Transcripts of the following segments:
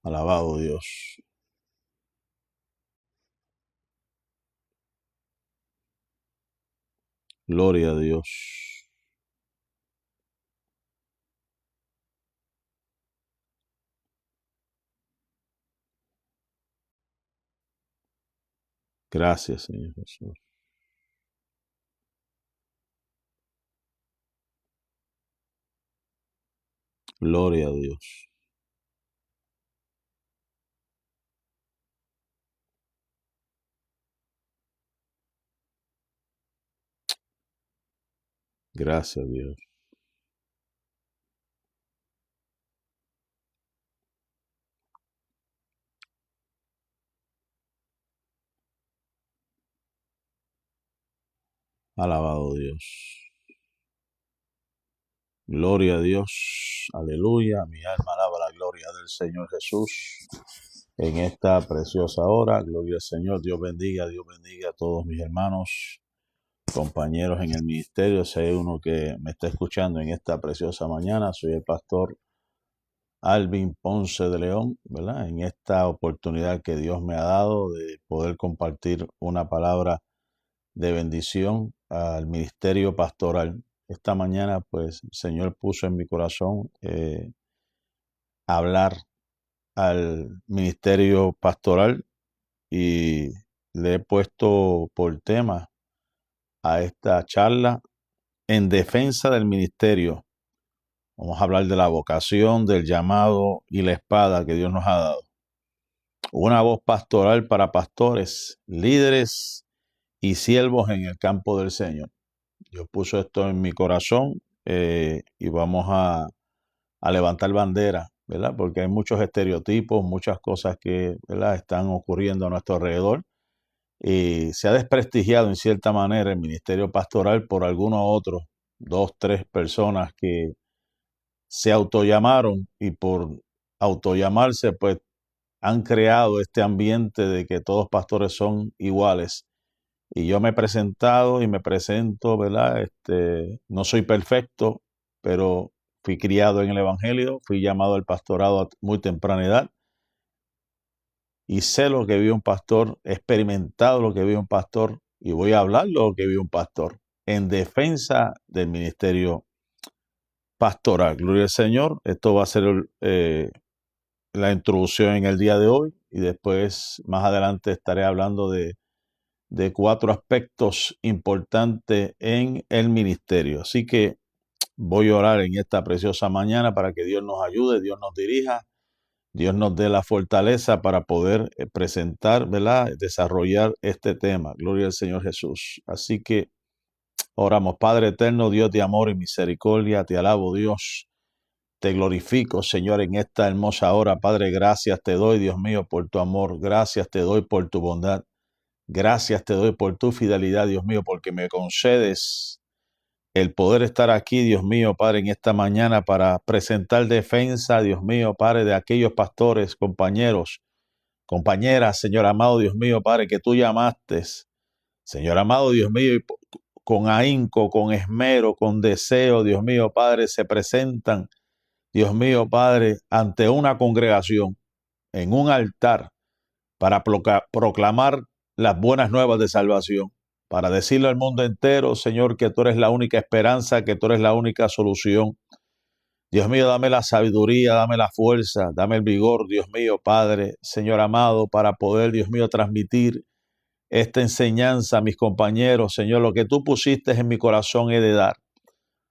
Alabado Dios. Gloria a Dios. Gracias, Señor Jesús. Gloria a Dios. Gracias, Dios. Alabado Dios. Gloria a Dios. Aleluya. Mi alma alaba la gloria del Señor Jesús en esta preciosa hora. Gloria al Señor. Dios bendiga a todos mis hermanos, compañeros en el ministerio. Si hay uno que me está escuchando en esta preciosa mañana, soy el pastor Alvin Ponce de León, ¿verdad? En esta oportunidad que Dios me ha dado de poder compartir una palabra de bendición al ministerio pastoral. Esta mañana, pues, el Señor puso en mi corazón hablar al ministerio pastoral y le he puesto por tema a esta charla en defensa del ministerio. Vamos a hablar de la vocación, del llamado y la espada que Dios nos ha dado. Una voz pastoral para pastores, líderes y siervos en el campo del Señor. Dios puso esto en mi corazón y vamos a levantar bandera, ¿verdad? Porque hay muchos estereotipos, muchas cosas que, ¿verdad?, están ocurriendo a nuestro alrededor. Y se ha desprestigiado en cierta manera el ministerio pastoral por algunos otros, 2, 3 personas que se autollamaron y por autollamarse, pues, han creado este ambiente de que todos pastores son iguales. Y yo me he presentado y me presento, ¿verdad? No soy perfecto, pero fui criado en el Evangelio, fui llamado al pastorado a muy temprana edad y sé lo que vive un pastor, he experimentado lo que vive un pastor y voy a hablar lo que vive un pastor en defensa del ministerio pastoral. Gloria al Señor. Esto va a ser la introducción en el día de hoy y después más adelante estaré hablando de 4 aspectos importantes en el ministerio. Así que voy a orar en esta preciosa mañana para que Dios nos ayude, Dios nos dirija, Dios nos dé la fortaleza para poder presentar, ¿verdad?, desarrollar este tema. Gloria al Señor Jesús. Así que oramos. Padre eterno, Dios de amor y misericordia, te alabo, Dios. Te glorifico, Señor, en esta hermosa hora. Padre, gracias te doy, Dios mío, por tu amor. Gracias te doy por tu bondad. Gracias te doy por tu fidelidad, Dios mío, porque me concedes el poder estar aquí, Dios mío, Padre, en esta mañana para presentar defensa, Dios mío, Padre, de aquellos pastores, compañeros, compañeras, Señor amado, Dios mío, Padre, que tú llamaste, Señor amado, Dios mío, y con ahínco, con esmero, con deseo, Dios mío, Padre, se presentan, Dios mío, Padre, ante una congregación, en un altar, para proclamar las buenas nuevas de salvación, para decirle al mundo entero, Señor, que tú eres la única esperanza, que tú eres la única solución. Dios mío, dame la sabiduría, dame la fuerza, dame el vigor, Dios mío, Padre, Señor amado, para poder, Dios mío, transmitir esta enseñanza a mis compañeros. Señor, lo que tú pusiste en mi corazón he de dar.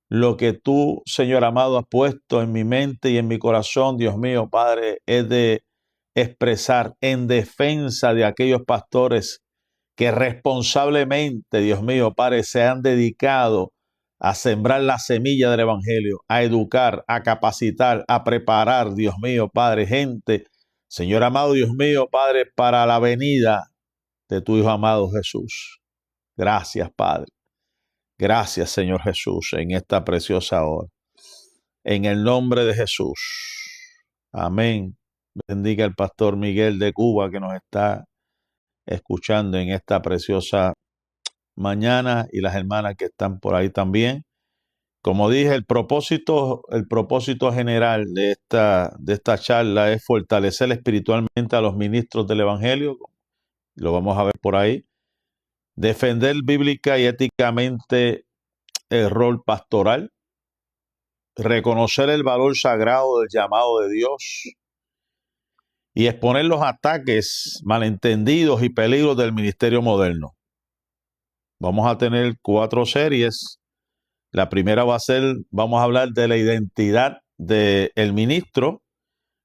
Lo que tú, Señor amado, has puesto en mi mente y en mi corazón, Dios mío, Padre, es de expresar en defensa de aquellos pastores que responsablemente, Dios mío, Padre, se han dedicado a sembrar la semilla del Evangelio, a educar, a capacitar, a preparar, Dios mío, Padre, gente, Señor amado, Dios mío, Padre, para la venida de tu Hijo amado Jesús. Gracias, Padre. Gracias, Señor Jesús, en esta preciosa hora. En el nombre de Jesús. Amén. Bendiga al pastor Miguel de Cuba que nos está escuchando en esta preciosa mañana y las hermanas que están por ahí también. Como dije, el propósito general de esta charla es fortalecer espiritualmente a los ministros del Evangelio. Lo vamos a ver por ahí. Defender bíblica y éticamente el rol pastoral. Reconocer el valor sagrado del llamado de Dios. Y exponer los ataques, malentendidos y peligros del ministerio moderno. Vamos a tener 4 series. La primera vamos a hablar de la identidad del ministro.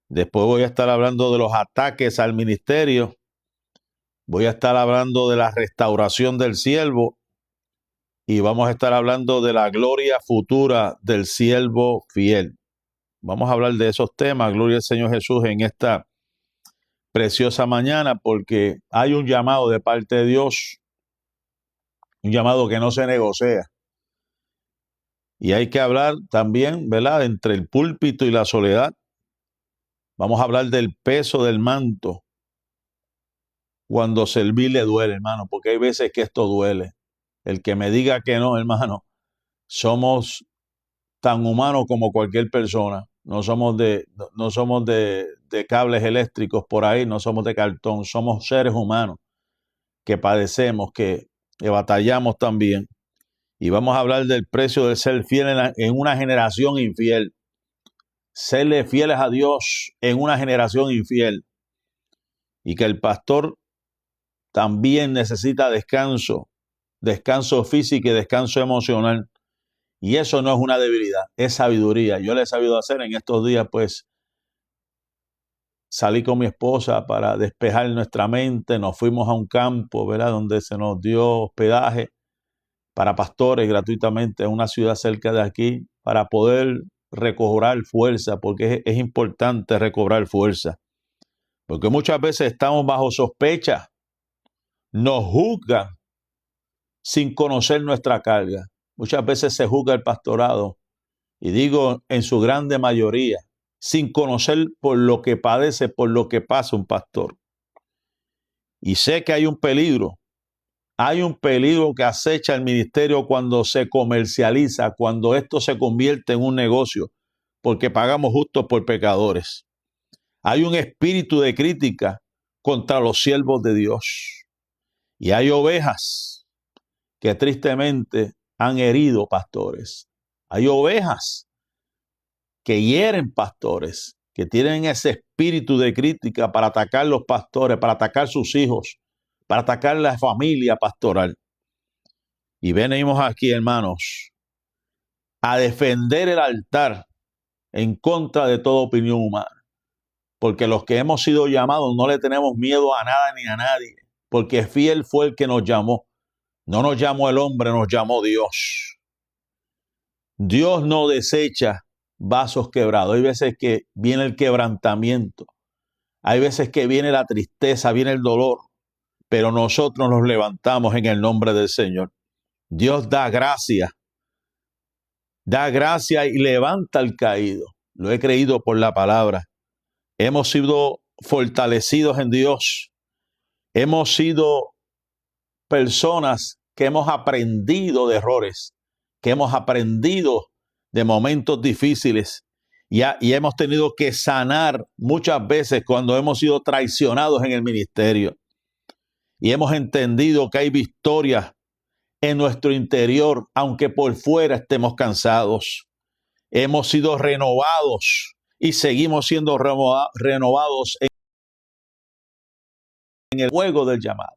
Después voy a estar hablando de los ataques al ministerio. Voy a estar hablando de la restauración del siervo. Y vamos a estar hablando de la gloria futura del siervo fiel. Vamos a hablar de esos temas, gloria al Señor Jesús, en esta preciosa mañana, porque hay un llamado de parte de Dios, un llamado que no se negocia. Y hay que hablar también, ¿verdad?, entre el púlpito y la soledad. Vamos a hablar del peso del manto cuando servir le duele, hermano, porque hay veces que esto duele. El que me diga que no, hermano, somos tan humanos como cualquier persona. No somos de cables eléctricos por ahí, no somos de cartón, somos seres humanos que padecemos, que batallamos también. Y vamos a hablar del precio de ser fiel en una generación infiel. Serle fieles a Dios en una generación infiel. Y que el pastor también necesita descanso físico y descanso emocional. Y eso no es una debilidad, es sabiduría. Yo le he sabido hacer en estos días, pues, salí con mi esposa para despejar nuestra mente. Nos fuimos a un campo, ¿verdad?, donde se nos dio hospedaje para pastores gratuitamente en una ciudad cerca de aquí, para poder recobrar fuerza, porque es importante recobrar fuerza. Porque muchas veces estamos bajo sospecha, nos juzgan sin conocer nuestra carga. Muchas veces se juzga el pastorado, y digo en su grande mayoría, sin conocer por lo que padece, por lo que pasa un pastor. Y sé que hay un peligro que acecha el ministerio cuando se comercializa, cuando esto se convierte en un negocio, porque pagamos justo por pecadores. Hay un espíritu de crítica contra los siervos de Dios. Y hay ovejas que tristemente han herido pastores. Hay ovejas que hieren pastores, que tienen ese espíritu de crítica para atacar los pastores, para atacar sus hijos, para atacar la familia pastoral. Y venimos aquí, hermanos, a defender el altar en contra de toda opinión humana. Porque los que hemos sido llamados no le tenemos miedo a nada ni a nadie, porque fiel fue el que nos llamó. No nos llamó el hombre, nos llamó Dios. Dios no desecha vasos quebrados. Hay veces que viene el quebrantamiento, hay veces que viene la tristeza, viene el dolor, pero nosotros nos levantamos en el nombre del Señor. Dios da gracia y levanta al caído. Lo he creído por la palabra. Hemos sido fortalecidos en Dios. Hemos sido personas que hemos aprendido de errores, que hemos aprendido de momentos difíciles y hemos tenido que sanar muchas veces cuando hemos sido traicionados en el ministerio. Y hemos entendido que hay victorias en nuestro interior, aunque por fuera estemos cansados. Hemos sido renovados y seguimos siendo renovados en el fuego del llamado.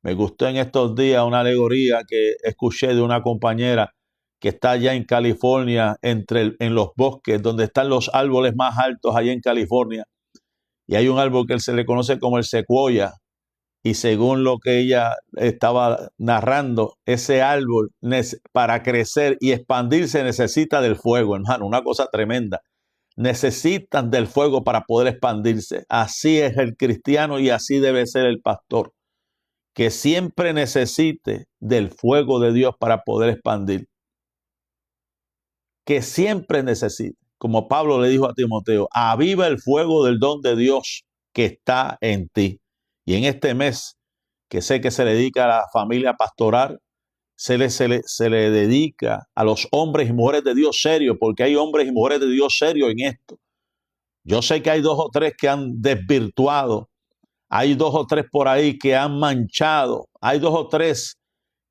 Me gustó en estos días una alegoría que escuché de una compañera que está allá en California, en los bosques, donde están los árboles más altos allá en California. Y hay un árbol que se le conoce como el secuoya. Y según lo que ella estaba narrando, ese árbol para crecer y expandirse necesita del fuego, hermano, una cosa tremenda. Necesitan del fuego para poder expandirse. Así es el cristiano y así debe ser el pastor, que siempre necesite del fuego de Dios para poder expandir. Que siempre necesite, como Pablo le dijo a Timoteo, aviva el fuego del don de Dios que está en ti. Y en este mes, que sé que se dedica a la familia pastoral, se le dedica a los hombres y mujeres de Dios serios, porque hay hombres y mujeres de Dios serios en esto. Yo sé que hay 2 o 3 que han desvirtuado, hay 2 o 3 por ahí que han manchado, hay 2 o 3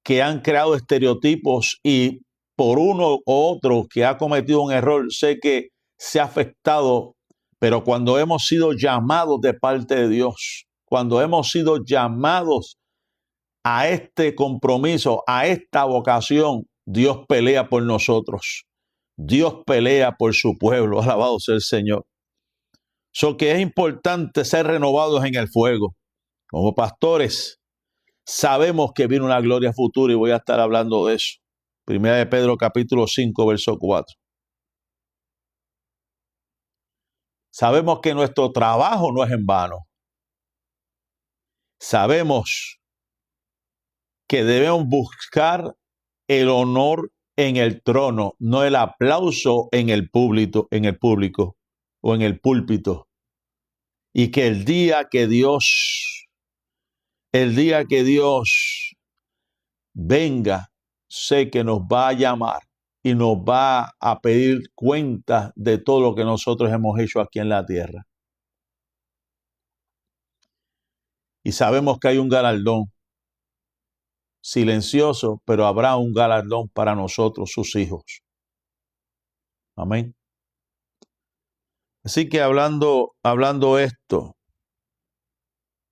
que han creado estereotipos y por uno u otro que ha cometido un error, sé que se ha afectado, pero cuando hemos sido llamados de parte de Dios, cuando hemos sido llamados a este compromiso, a esta vocación, Dios pelea por nosotros. Dios pelea por su pueblo. Alabado sea el Señor. So que es importante ser renovados en el fuego. Como pastores, sabemos que viene una gloria futura y voy a estar hablando de eso. Primera de Pedro capítulo 5, verso 4. Sabemos que nuestro trabajo no es en vano. Sabemos que debemos buscar el honor en el trono, no el aplauso en el público o en el púlpito. Y que el día que Dios venga, sé que nos va a llamar y nos va a pedir cuenta de todo lo que nosotros hemos hecho aquí en la tierra. Y sabemos que hay un galardón silencioso, pero habrá un galardón para nosotros, sus hijos. Amén. Así que hablando esto,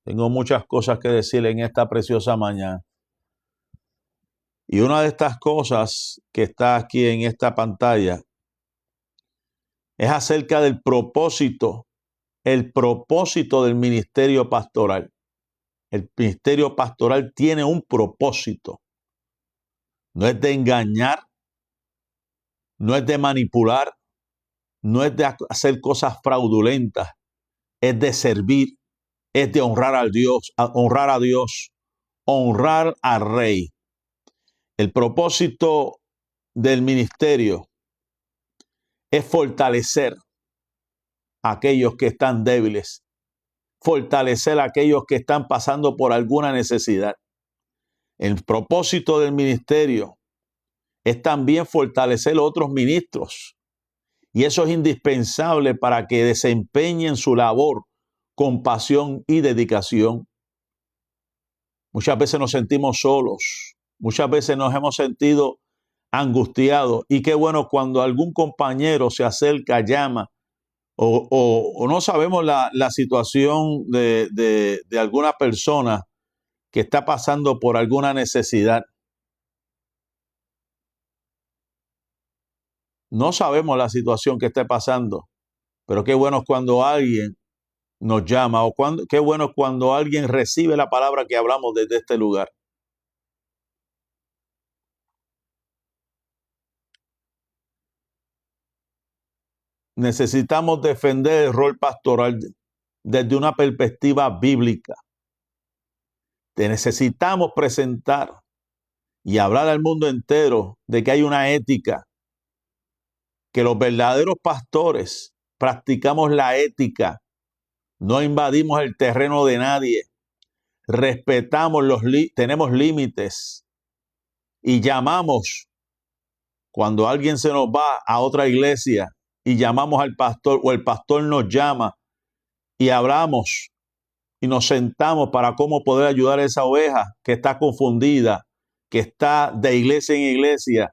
tengo muchas cosas que decir en esta preciosa mañana. Y una de estas cosas que está aquí en esta pantalla es acerca del propósito, el propósito del ministerio pastoral. El ministerio pastoral tiene un propósito. No es de engañar, no es de manipular, no es de hacer cosas fraudulentas, es de servir, es de honrar a Dios, honrar al Rey. El propósito del ministerio es fortalecer a aquellos que están débiles, fortalecer a aquellos que están pasando por alguna necesidad. El propósito del ministerio es también fortalecer a otros ministros. Y eso es indispensable para que desempeñen su labor con pasión y dedicación. Muchas veces nos sentimos solos, muchas veces nos hemos sentido angustiados. Y qué bueno cuando algún compañero se acerca, llama, o no sabemos la situación de alguna persona que está pasando por alguna necesidad. No sabemos la situación que esté pasando, pero qué bueno es cuando alguien nos llama qué bueno es cuando alguien recibe la palabra que hablamos desde este lugar. Necesitamos defender el rol pastoral desde una perspectiva bíblica. Te necesitamos presentar y hablar al mundo entero de que hay una ética, que los verdaderos pastores practicamos la ética, no invadimos el terreno de nadie, respetamos tenemos límites y llamamos cuando alguien se nos va a otra iglesia y llamamos al pastor o el pastor nos llama y hablamos y nos sentamos para cómo poder ayudar a esa oveja que está confundida, que está de iglesia en iglesia,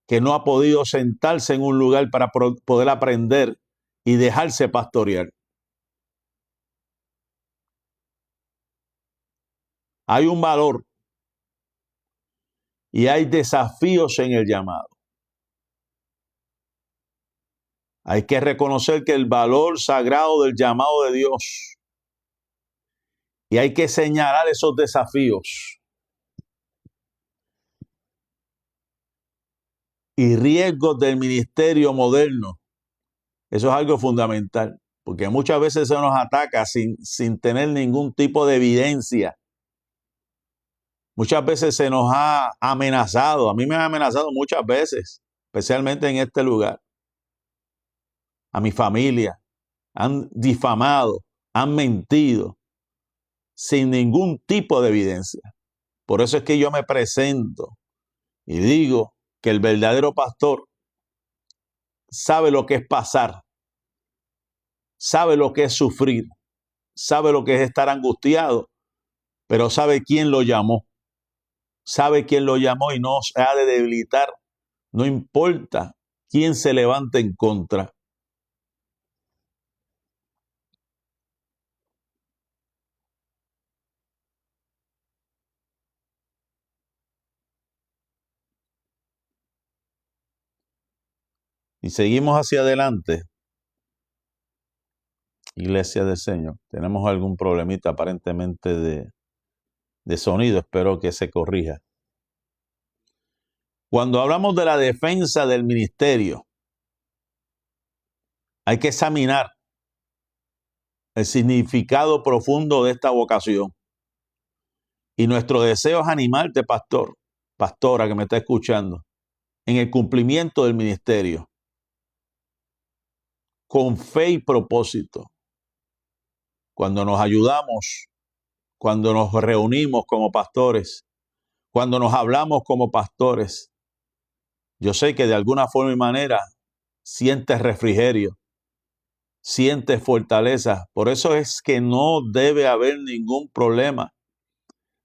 que no ha podido sentarse en un lugar para poder aprender y dejarse pastorear. Hay un valor y hay desafíos en el llamado. Hay que reconocer que el valor sagrado del llamado de Dios y hay que señalar esos desafíos y riesgos del ministerio moderno. Eso es algo fundamental, porque muchas veces se nos ataca sin tener ningún tipo de evidencia. Muchas veces se nos ha amenazado. A mí me han amenazado muchas veces, especialmente en este lugar. A mi familia. Han difamado, han mentido, sin ningún tipo de evidencia. Por eso es que yo me presento Y digo que el verdadero pastor sabe lo que es pasar, sabe lo que es sufrir, sabe lo que es estar angustiado, pero sabe quién lo llamó. Sabe quién lo llamó y no se ha de debilitar. No importa quién se levante en contra. Y seguimos hacia adelante, Iglesia del Señor. Tenemos algún problemita aparentemente de sonido, espero que se corrija. Cuando hablamos de la defensa del ministerio, hay que examinar el significado profundo de esta vocación. Y nuestro deseo es animarte, pastor, pastora que me está escuchando, en el cumplimiento del ministerio, con fe y propósito. Cuando nos ayudamos, cuando nos reunimos como pastores, cuando nos hablamos como pastores, yo sé que de alguna forma y manera sientes refrigerio, sientes fortaleza. Por eso es que no debe haber ningún problema.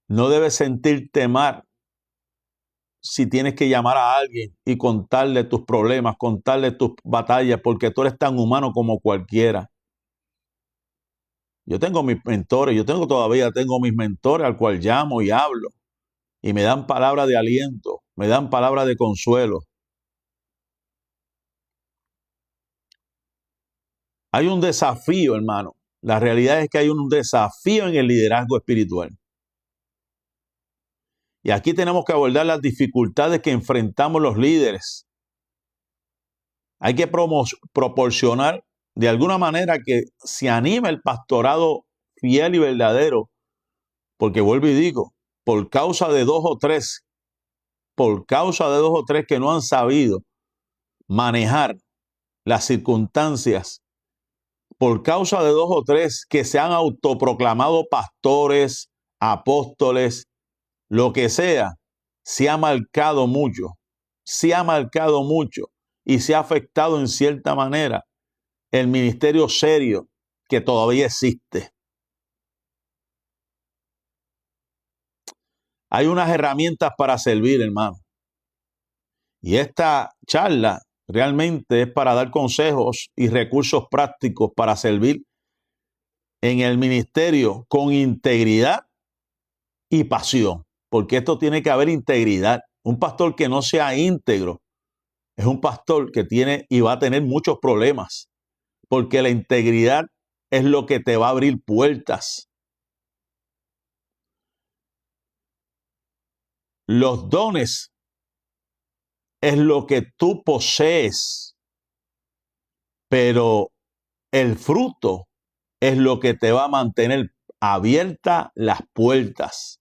No debes sentirte mal si tienes que llamar a alguien y contarle tus problemas, contarle tus batallas, porque tú eres tan humano como cualquiera. Yo tengo mis mentores, todavía tengo mis mentores al cual llamo y hablo y me dan palabras de aliento, me dan palabras de consuelo. Hay un desafío, hermano. La realidad es que hay un desafío en el liderazgo espiritual. Y aquí tenemos que abordar las dificultades que enfrentamos los líderes. Hay que proporcionar de alguna manera que se anime el pastorado fiel y verdadero, porque vuelvo y digo, por causa de dos o tres que no han sabido manejar las circunstancias, por causa de dos o tres que se han autoproclamado pastores, apóstoles, lo que sea, se ha marcado mucho y se ha afectado en cierta manera el ministerio serio que todavía existe. Hay unas herramientas para servir, hermano. Y esta charla realmente es para dar consejos y recursos prácticos para servir en el ministerio con integridad y pasión, porque esto tiene que haber integridad. Un pastor que no sea íntegro es un pastor que tiene y va a tener muchos problemas, porque la integridad es lo que te va a abrir puertas. Los dones es lo que tú posees, pero el fruto es lo que te va a mantener abiertas las puertas.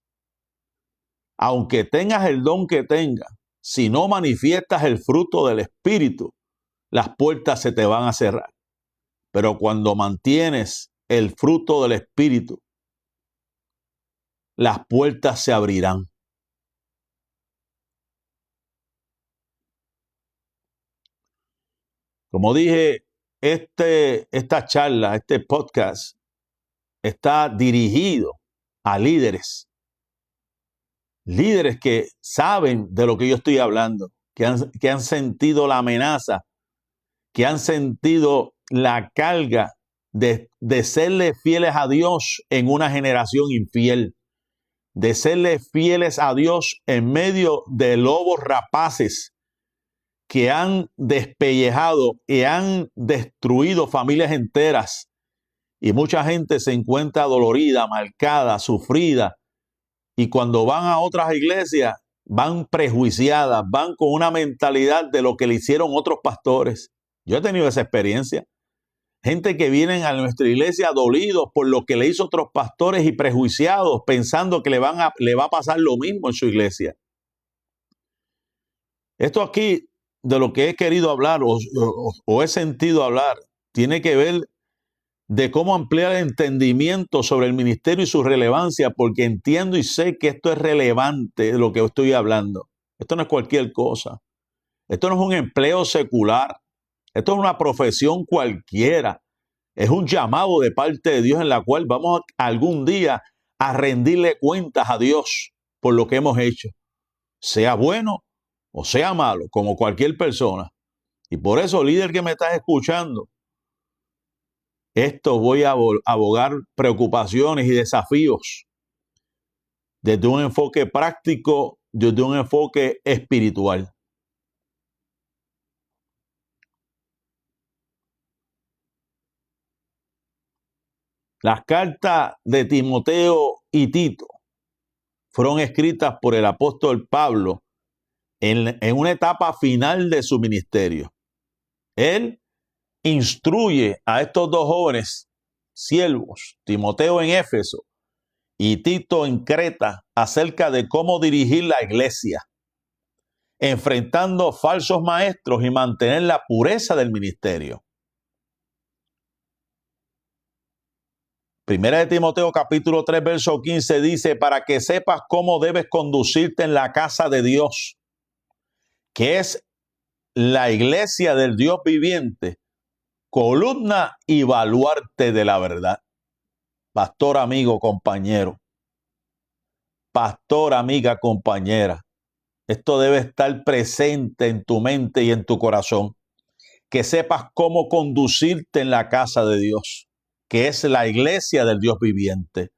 Aunque tengas el don que tengas, si no manifiestas el fruto del Espíritu, las puertas se te van a cerrar. Pero cuando mantienes el fruto del Espíritu, las puertas se abrirán. Como dije, esta charla, este podcast, está dirigido a líderes que saben de lo que yo estoy hablando, que han sentido la amenaza, que han sentido la carga de serle fieles a Dios en una generación infiel, de serle fieles a Dios en medio de lobos rapaces que han despellejado y han destruido familias enteras. Y mucha gente se encuentra dolorida, marcada, sufrida. Y cuando van a otras iglesias, van prejuiciadas, van con una mentalidad de lo que le hicieron otros pastores. Yo he tenido esa experiencia. Gente que vienen a nuestra iglesia dolidos por lo que le hizo otros pastores y prejuiciados, pensando que le va a pasar lo mismo en su iglesia. Esto aquí, de lo que he querido hablar o he sentido hablar, tiene que ver de cómo ampliar el entendimiento sobre el ministerio y su relevancia, porque entiendo y sé que esto es relevante de lo que estoy hablando. Esto no es cualquier cosa. Esto no es un empleo secular. Esto es una profesión cualquiera. Es un llamado de parte de Dios en la cual vamos algún día a rendirle cuentas a Dios por lo que hemos hecho, sea bueno o sea malo, como cualquier persona. Y por eso, líder que me estás escuchando, esto voy a abogar preocupaciones y desafíos desde un enfoque práctico, desde un enfoque espiritual. Las cartas de Timoteo y Tito fueron escritas por el apóstol Pablo en una etapa final de su ministerio. Él instruye a estos dos jóvenes siervos, Timoteo en Éfeso y Tito en Creta, acerca de cómo dirigir la iglesia, enfrentando falsos maestros y mantener la pureza del ministerio. Primera de Timoteo capítulo 3 verso 15 dice, para que sepas cómo debes conducirte en la casa de Dios, que es la iglesia del Dios viviente, columna y baluarte de la verdad. Pastor, amigo, compañero. Pastor, amiga, compañera. Esto debe estar presente en tu mente y en tu corazón. Que sepas cómo conducirte en la casa de Dios, que es la iglesia del Dios viviente,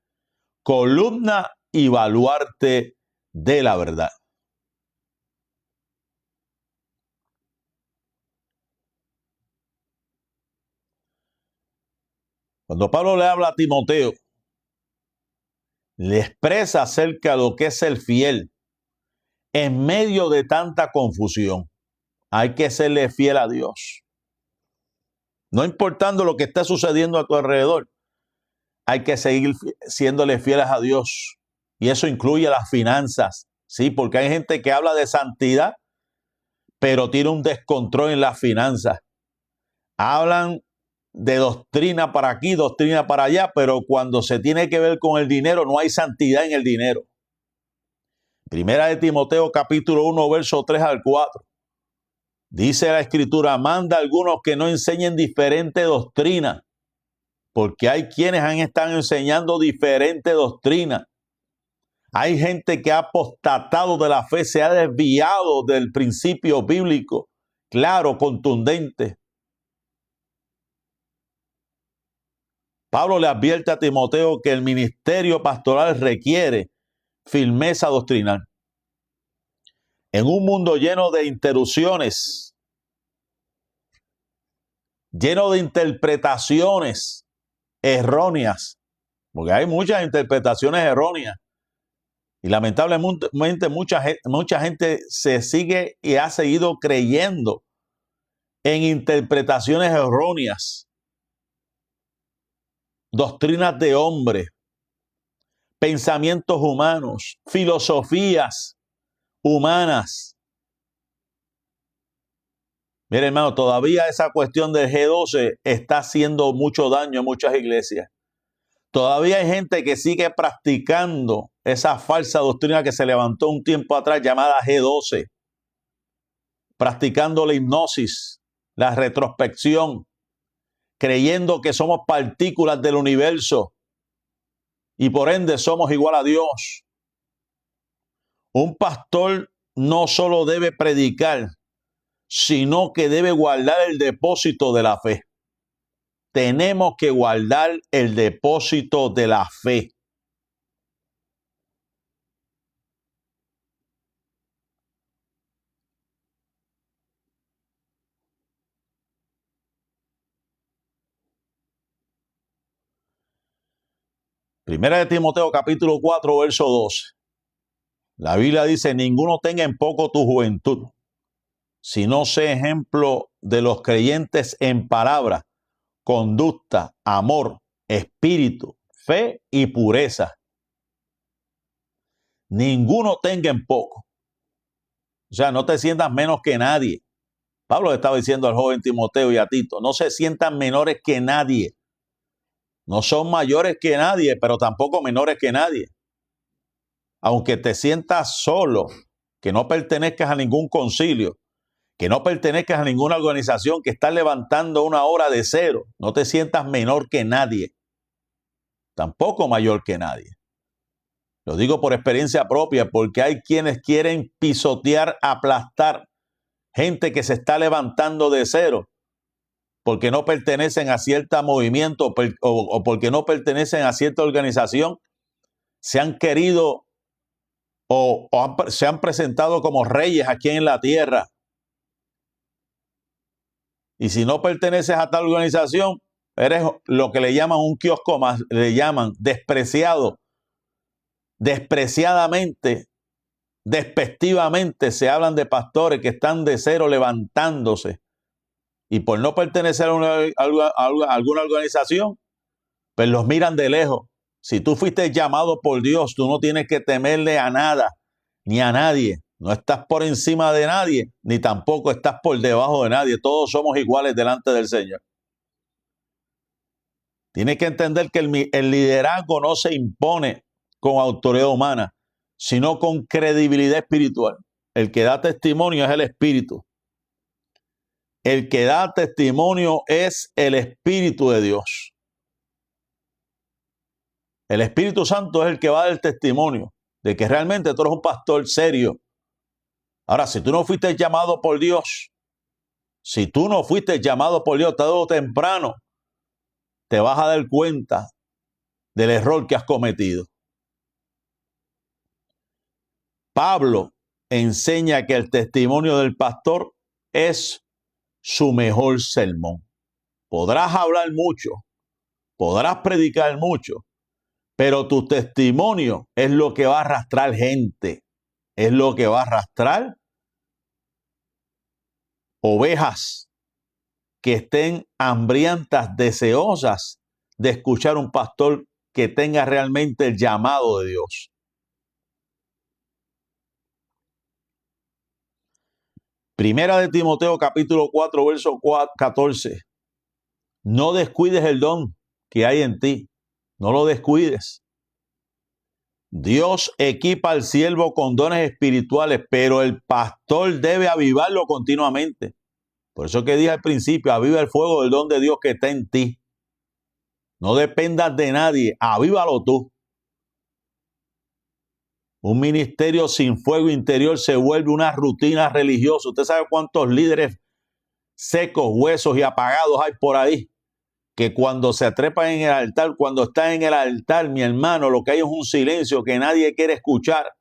columna y baluarte de la verdad. Cuando Pablo le habla a Timoteo, le expresa acerca de lo que es el fiel en medio de tanta confusión. Hay que serle fiel a Dios. No importando lo que está sucediendo a tu alrededor, hay que seguir siéndole fieles a Dios. Y eso incluye las finanzas, ¿sí? Porque hay gente que habla de santidad, pero tiene un descontrol en las finanzas. Hablan de doctrina para aquí, doctrina para allá, pero cuando se tiene que ver con el dinero, no hay santidad en el dinero. Primera de Timoteo capítulo 1, verso 3 al 4. Dice la Escritura, manda a algunos que no enseñen diferente doctrina, porque hay quienes están enseñando diferente doctrina. Hay gente que ha apostatado de la fe, se ha desviado del principio bíblico, claro, contundente. Pablo le advierte a Timoteo que el ministerio pastoral requiere firmeza doctrinal. En un mundo lleno de interrupciones, lleno de interpretaciones erróneas, porque hay muchas interpretaciones erróneas, y lamentablemente mucha gente se sigue y ha seguido creyendo en interpretaciones erróneas, doctrinas de hombres, pensamientos humanos, filosofías humanas. Mire, hermano, todavía esa cuestión del G12 está haciendo mucho daño en muchas iglesias. Todavía hay gente que sigue practicando esa falsa doctrina que se levantó un tiempo atrás llamada G12, practicando la hipnosis, la retrospección, creyendo que somos partículas del universo y por ende somos igual a Dios. Un pastor no solo debe predicar, sino que debe guardar el depósito de la fe. Tenemos que guardar el depósito de la fe. Primera de Timoteo capítulo 4, verso 12. La Biblia dice, ninguno tenga en poco tu juventud, sino sé ejemplo de los creyentes en palabra, conducta, amor, espíritu, fe y pureza. Ninguno tenga en poco. O sea, no te sientas menos que nadie. Pablo le estaba diciendo al joven Timoteo y a Tito, no se sientan menores que nadie. No son mayores que nadie, pero tampoco menores que nadie. Aunque te sientas solo, que no pertenezcas a ningún concilio, que no pertenezcas a ninguna organización, que estás levantando una obra de cero. No te sientas menor que nadie, tampoco mayor que nadie. Lo digo por experiencia propia, porque hay quienes quieren pisotear, aplastar gente que se está levantando de cero, porque no pertenecen a cierto movimiento o porque no pertenecen a cierta organización. Se han querido se han presentado como reyes aquí en la tierra. Y si no perteneces a tal organización, eres lo que le llaman un kiosco más, le llaman despreciado. Despreciadamente, despectivamente se hablan de pastores que están de cero levantándose. Y por no pertenecer a alguna organización, pues los miran de lejos. Si tú fuiste llamado por Dios, tú no tienes que temerle a nada, ni a nadie. No estás por encima de nadie, ni tampoco estás por debajo de nadie. Todos somos iguales delante del Señor. Tienes que entender que el liderazgo no se impone con autoridad humana, sino con credibilidad espiritual. El que da testimonio es el Espíritu. El que da testimonio es el Espíritu de Dios. El Espíritu Santo es el que va a dar el testimonio de que realmente tú eres un pastor serio. Ahora, si tú no fuiste llamado por Dios, tarde o temprano, te vas a dar cuenta del error que has cometido. Pablo enseña que el testimonio del pastor es su mejor sermón. Podrás hablar mucho, podrás predicar mucho, pero tu testimonio es lo que va a arrastrar gente, es lo que va a arrastrar ovejas que estén hambrientas, deseosas de escuchar un pastor que tenga realmente el llamado de Dios. Primera de Timoteo capítulo 4, verso 14. No descuides el don que hay en ti. No lo descuides. Dios equipa al siervo con dones espirituales, pero el pastor debe avivarlo continuamente. Por eso que dije al principio, aviva el fuego del don de Dios que está en ti. No dependas de nadie, avívalo tú. Un ministerio sin fuego interior se vuelve una rutina religiosa. Usted sabe cuántos líderes secos, huesos y apagados hay por ahí, que cuando se trepan en el altar, cuando están en el altar, mi hermano, lo que hay es un silencio que nadie quiere escuchar.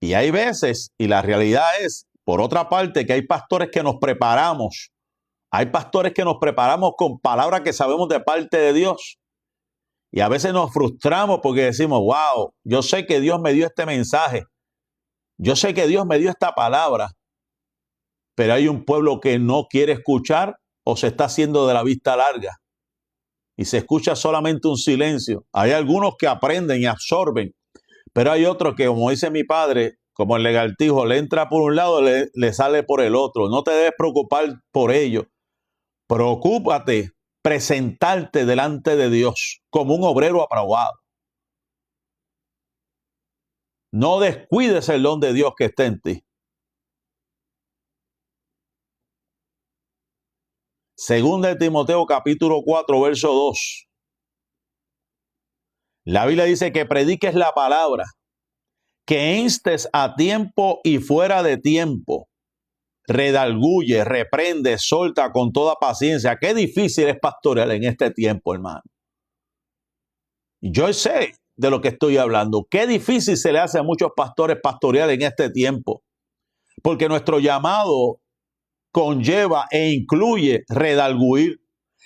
Y hay veces, y la realidad es, por otra parte, que hay pastores que nos preparamos. Hay pastores que nos preparamos con palabras que sabemos de parte de Dios. Y a veces nos frustramos porque decimos, wow, yo sé que Dios me dio este mensaje. Yo sé que Dios me dio esta palabra. Pero hay un pueblo que no quiere escuchar o se está haciendo de la vista larga. Y se escucha solamente un silencio. Hay algunos que aprenden y absorben. Pero hay otros que, como dice mi padre, como el lagartijo, le entra por un lado, le sale por el otro. No te debes preocupar por ello. Preocúpate presentarte delante de Dios como un obrero aprobado. No descuides el don de Dios que está en ti. Segunda de Timoteo capítulo 4, verso 2. La Biblia dice que prediques la palabra, que instes a tiempo y fuera de tiempo. Redarguye, reprende, solta con toda paciencia. Qué difícil es pastorear en este tiempo, hermano. Yo sé de lo que estoy hablando. Qué difícil se le hace a muchos pastores pastorear en este tiempo. Porque nuestro llamado conlleva e incluye redarguir,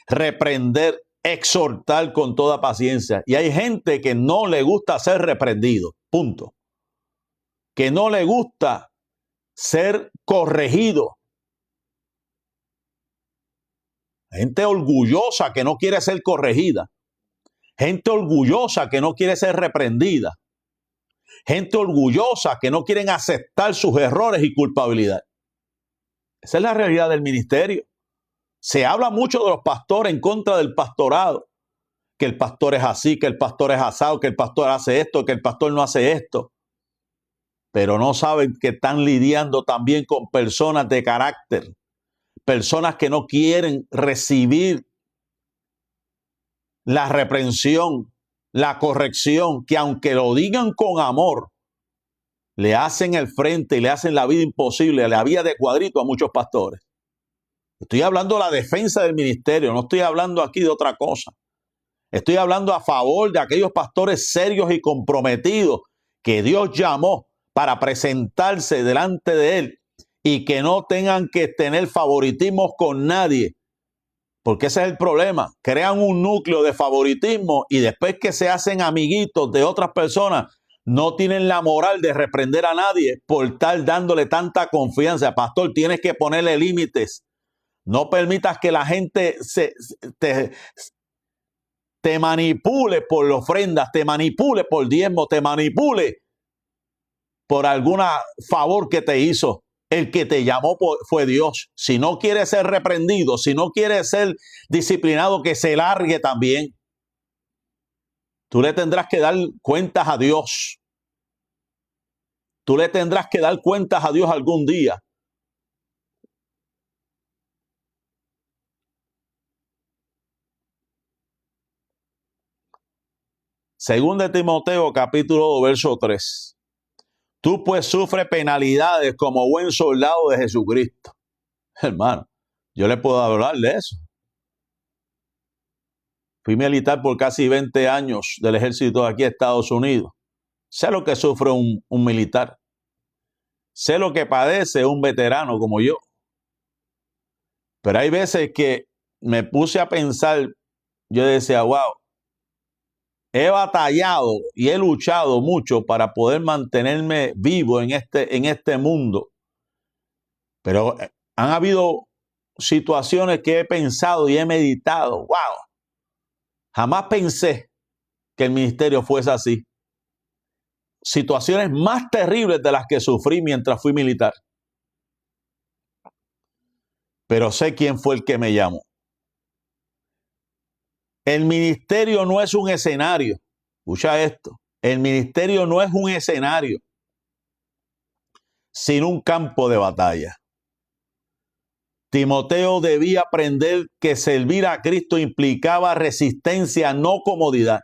reprender, exhortar con toda paciencia. Y hay gente que no le gusta ser reprendido. Punto. Que no le gusta ser corregido. Gente orgullosa que no quiere ser corregida. Gente orgullosa que no quiere ser reprendida. Gente orgullosa que no quieren aceptar sus errores y culpabilidad. Esa es la realidad del ministerio. Se habla mucho de los pastores en contra del pastorado. Que el pastor es así, que el pastor es asado, que el pastor hace esto, que el pastor no hace esto. pero no saben que están lidiando también con personas de carácter, personas que no quieren recibir la reprensión, la corrección, que aunque lo digan con amor, le hacen el frente y le hacen la vida imposible, la vida de cuadrito a muchos pastores. Estoy hablando de la defensa del ministerio, no estoy hablando aquí de otra cosa. Estoy hablando a favor de aquellos pastores serios y comprometidos que Dios llamó para presentarse delante de Él y que no tengan que tener favoritismos con nadie, porque ese es el problema. Crean un núcleo de favoritismo y después que se hacen amiguitos de otras personas, no tienen la moral de reprender a nadie por estar dándole tanta confianza. Pastor, tienes que ponerle límites. No permitas que la gente te manipule por ofrendas, te manipule por diezmo, te manipule por algún favor que te hizo. El que te llamó fue Dios. Si no quiere ser reprendido, si no quiere ser disciplinado, que se largue también. Tú le tendrás que dar cuentas a Dios. Tú le tendrás que dar cuentas a Dios algún día. Según de Timoteo, capítulo 2, verso 3. Tú pues sufres penalidades como buen soldado de Jesucristo. Hermano, yo le puedo hablar de eso. Fui militar por casi 20 años del ejército de aquí a Estados Unidos. Sé lo que sufre un militar. Sé lo que padece un veterano como yo. Pero hay veces que me puse a pensar, yo decía, wow, he batallado y he luchado mucho para poder mantenerme vivo en este mundo. Pero han habido situaciones que he pensado y he meditado, wow, jamás pensé que el ministerio fuese así. Situaciones más terribles de las que sufrí mientras fui militar. Pero sé quién fue el que me llamó. El ministerio no es un escenario. Escucha esto. El ministerio no es un escenario, sino un campo de batalla. Timoteo debía aprender que servir a Cristo implicaba resistencia, no comodidad.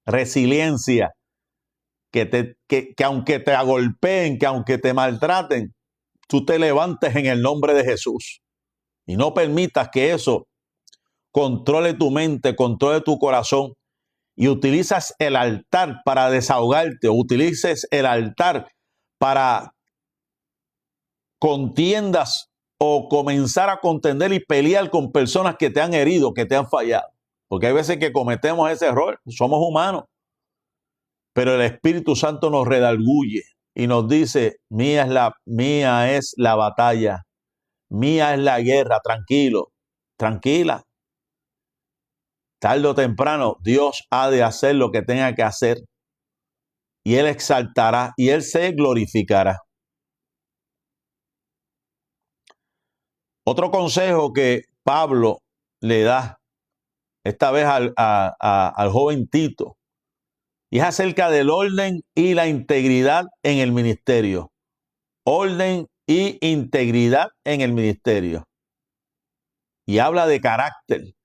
Resiliencia. Que aunque te agolpeen, que aunque te maltraten, tú te levantes en el nombre de Jesús. Y no permitas que eso controle tu mente, controle tu corazón. Y utilizas el altar para desahogarte, o utilices el altar para contiendas o comenzar a contender y pelear con personas que te han herido, que te han fallado. Porque hay veces que cometemos ese error, somos humanos. Pero el Espíritu Santo nos redarguye y nos dice, mía es la batalla, mía es la guerra, tranquilo, tranquila. Tarde o temprano, Dios ha de hacer lo que tenga que hacer y Él exaltará y Él se glorificará. Otro consejo que Pablo le da, esta vez al joven Tito, y es acerca del orden y la integridad en el ministerio. Orden y integridad en el ministerio. Y habla de carácter.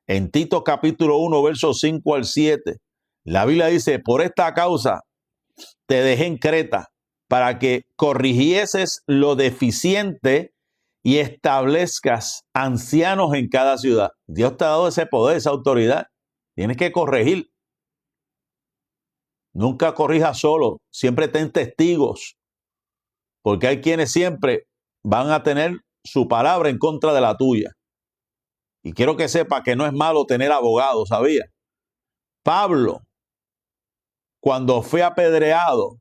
En Tito capítulo 1, versos 5 al 7, la Biblia dice, por esta causa te dejé en Creta, para que corrigieses lo deficiente y establezcas ancianos en cada ciudad. Dios te ha dado ese poder, esa autoridad. Tienes que corregir. Nunca corrijas solo, siempre ten testigos, porque hay quienes siempre van a tener su palabra en contra de la tuya. Y quiero que sepa que no es malo tener abogados, ¿sabía? Pablo, cuando fue apedreado,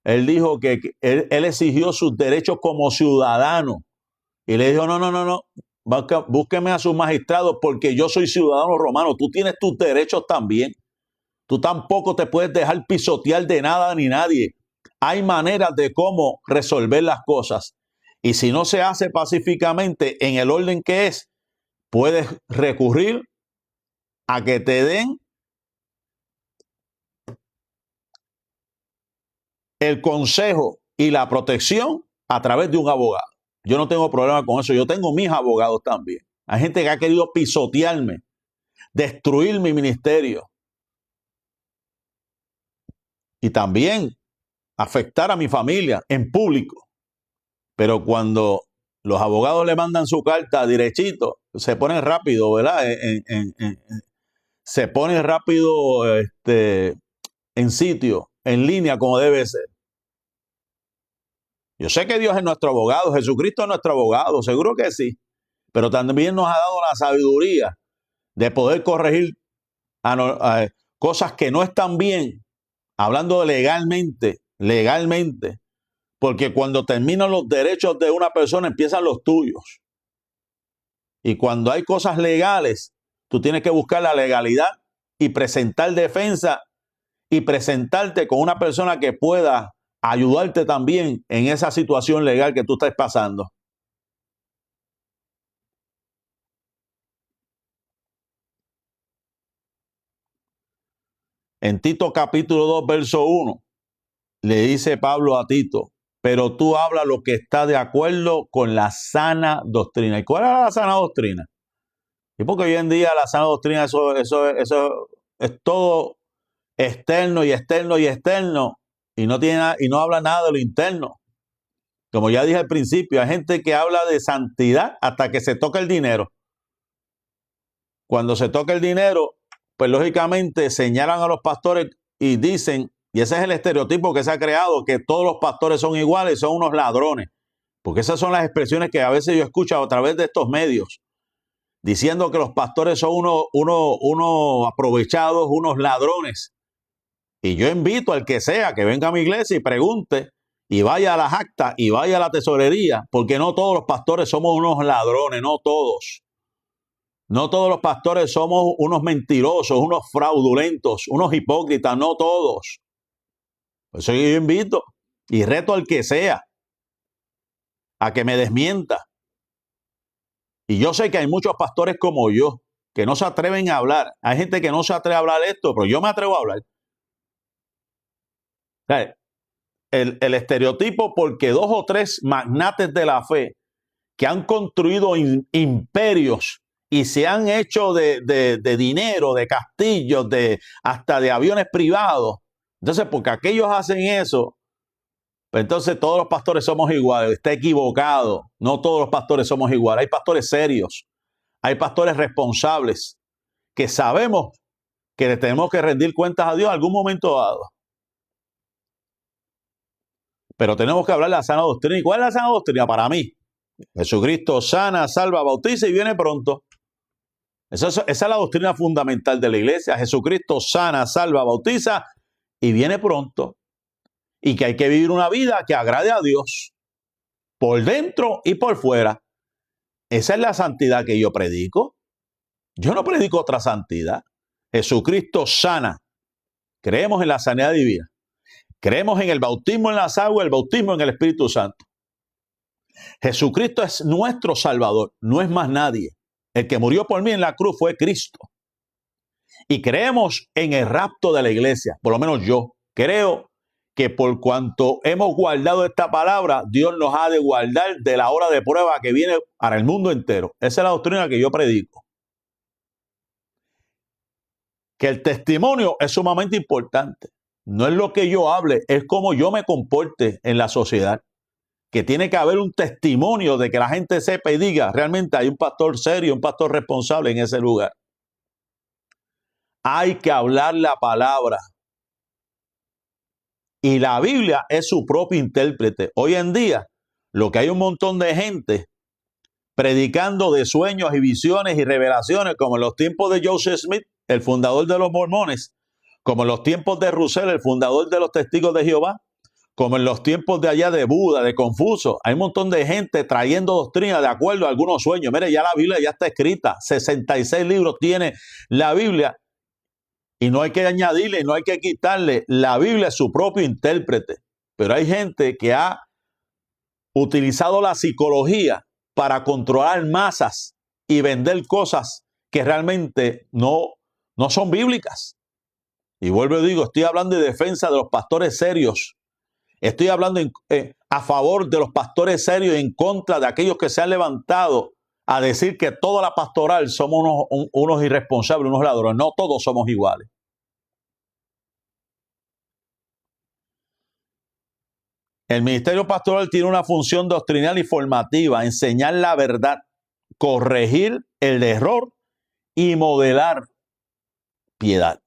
él dijo que él exigió sus derechos como ciudadano. Y le dijo, no, búsqueme a sus magistrados porque yo soy ciudadano romano. Tú tienes tus derechos también. Tú tampoco te puedes dejar pisotear de nada ni nadie. Hay maneras de cómo resolver las cosas. Y si no se hace pacíficamente en el orden que es, puedes recurrir a que te den el consejo y la protección a través de un abogado. Yo no tengo problema con eso. Yo tengo mis abogados también. Hay gente que ha querido pisotearme, destruir mi ministerio y también afectar a mi familia en público. Pero cuando los abogados le mandan su carta derechito, se ponen rápido, ¿verdad? Se ponen rápido en sitio, en línea, como debe ser. Yo sé que Dios es nuestro abogado, Jesucristo es nuestro abogado, seguro que sí. Pero también nos ha dado la sabiduría de poder corregir cosas que no están bien, hablando legalmente, porque cuando terminan los derechos de una persona empiezan los tuyos. Y cuando hay cosas legales, tú tienes que buscar la legalidad y presentar defensa y presentarte con una persona que pueda ayudarte también en esa situación legal que tú estás pasando. En Tito capítulo 2, verso 1, le dice Pablo a Tito, pero tú habla lo que está de acuerdo con la sana doctrina. ¿Y cuál es la sana doctrina? Y porque hoy en día la sana doctrina, eso es todo externo y externo y externo, y no habla nada de lo interno. Como ya dije al principio, hay gente que habla de santidad hasta que se toca el dinero. Cuando se toca el dinero, pues lógicamente señalan a los pastores y dicen, y ese es el estereotipo que se ha creado, que todos los pastores son iguales, son unos ladrones. Porque esas son las expresiones que a veces yo escucho a través de estos medios, diciendo que los pastores son unos aprovechados, unos ladrones. Y yo invito al que sea que venga a mi iglesia y pregunte, y vaya a las actas y vaya a la tesorería, porque no todos los pastores somos unos ladrones, no todos. No todos los pastores somos unos mentirosos, unos fraudulentos, unos hipócritas, no todos. Por eso yo invito y reto al que sea a que me desmienta. Y yo sé que hay muchos pastores como yo que no se atreven a hablar. Hay gente que no se atreve a hablar esto, pero yo me atrevo a hablar. O sea, el estereotipo, porque 2 o 3 magnates de la fe que han construido imperios y se han hecho de dinero, de castillos, hasta de aviones privados. Entonces, porque aquellos hacen eso, pues entonces todos los pastores somos iguales. Está equivocado. No todos los pastores somos iguales. Hay pastores serios, hay pastores responsables, que sabemos que le tenemos que rendir cuentas a Dios en algún momento dado. Pero tenemos que hablar de la sana doctrina. ¿Y cuál es la sana doctrina para mí? Jesucristo sana, salva, bautiza y viene pronto. Esa es la doctrina fundamental de la iglesia. Jesucristo sana, salva, bautiza y viene pronto. Y que hay que vivir una vida que agrade a Dios, por dentro y por fuera. Esa es la santidad que yo predico. Yo no predico otra santidad. Jesucristo sana. Creemos en la sanidad divina. Creemos en el bautismo en las aguas, el bautismo en el Espíritu Santo. Jesucristo es nuestro Salvador, no es más nadie. El que murió por mí en la cruz fue Cristo. Y creemos en el rapto de la iglesia, por lo menos yo creo que por cuanto hemos guardado esta palabra, Dios nos ha de guardar de la hora de prueba que viene para el mundo entero. Esa es la doctrina que yo predico. Que el testimonio es sumamente importante. No es lo que yo hable, es cómo yo me comporte en la sociedad. Que tiene que haber un testimonio de que la gente sepa y diga, realmente hay un pastor serio, un pastor responsable en ese lugar. Hay que hablar la palabra. Y la Biblia es su propio intérprete. Hoy en día, lo que hay un montón de gente predicando de sueños y visiones y revelaciones, como en los tiempos de Joseph Smith, el fundador de los mormones, como en los tiempos de Russell, el fundador de los testigos de Jehová, como en los tiempos de allá de Buda, de Confucio. Hay un montón de gente trayendo doctrina de acuerdo a algunos sueños. Mire, ya la Biblia ya está escrita. 66 libros tiene la Biblia. Y no hay que añadirle, no hay que quitarle. La Biblia es su propio intérprete. Pero hay gente que ha utilizado la psicología para controlar masas y vender cosas que realmente no son bíblicas. Y vuelvo y digo, estoy hablando de defensa de los pastores serios Estoy hablando a favor de los pastores serios y en contra de aquellos que se han levantado a decir que toda la pastoral somos unos irresponsables, unos ladrones. No todos somos iguales. El ministerio pastoral tiene una función doctrinal y formativa: enseñar la verdad, corregir el error y modelar piedad.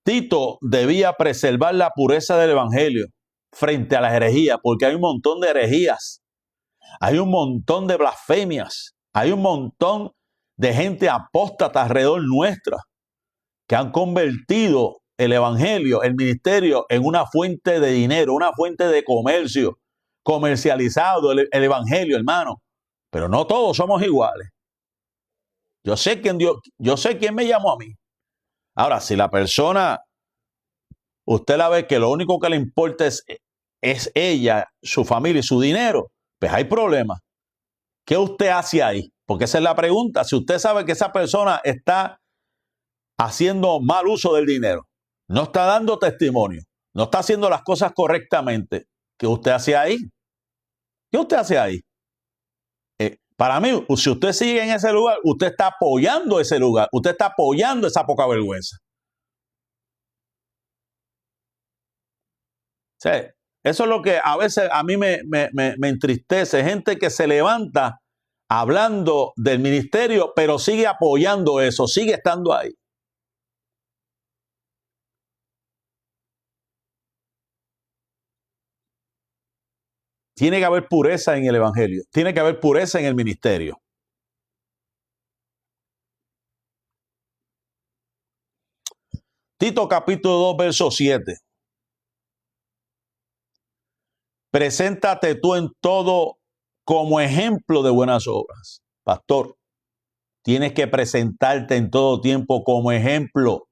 Tito debía preservar la pureza del evangelio frente a las herejías, porque hay un montón de herejías, hay un montón de blasfemias, hay un montón de gente apóstata alrededor nuestra que han convertido el evangelio, el ministerio, en una fuente de dinero, una fuente de comercio, comercializado el evangelio, hermano. Pero no todos somos iguales. Yo sé quién me llamó a mí. Ahora, si la persona, usted la ve que lo único que le importa es ella, su familia y su dinero, pues hay problemas. ¿Qué usted hace ahí? Porque esa es la pregunta. Si usted sabe que esa persona está haciendo mal uso del dinero, no está dando testimonio, no está haciendo las cosas correctamente, ¿qué usted hace ahí? ¿Qué usted hace ahí? Para mí, si usted sigue en ese lugar, usted está apoyando ese lugar, usted está apoyando esa poca vergüenza. O sea, eso es lo que a veces a mí me entristece. Gente que se levanta hablando del ministerio, pero sigue apoyando eso, sigue estando ahí. Tiene que haber pureza en el evangelio, tiene que haber pureza en el ministerio. Tito capítulo 2, verso 7. Preséntate tú en todo como ejemplo de buenas obras. Pastor, tienes que presentarte en todo tiempo como ejemplo.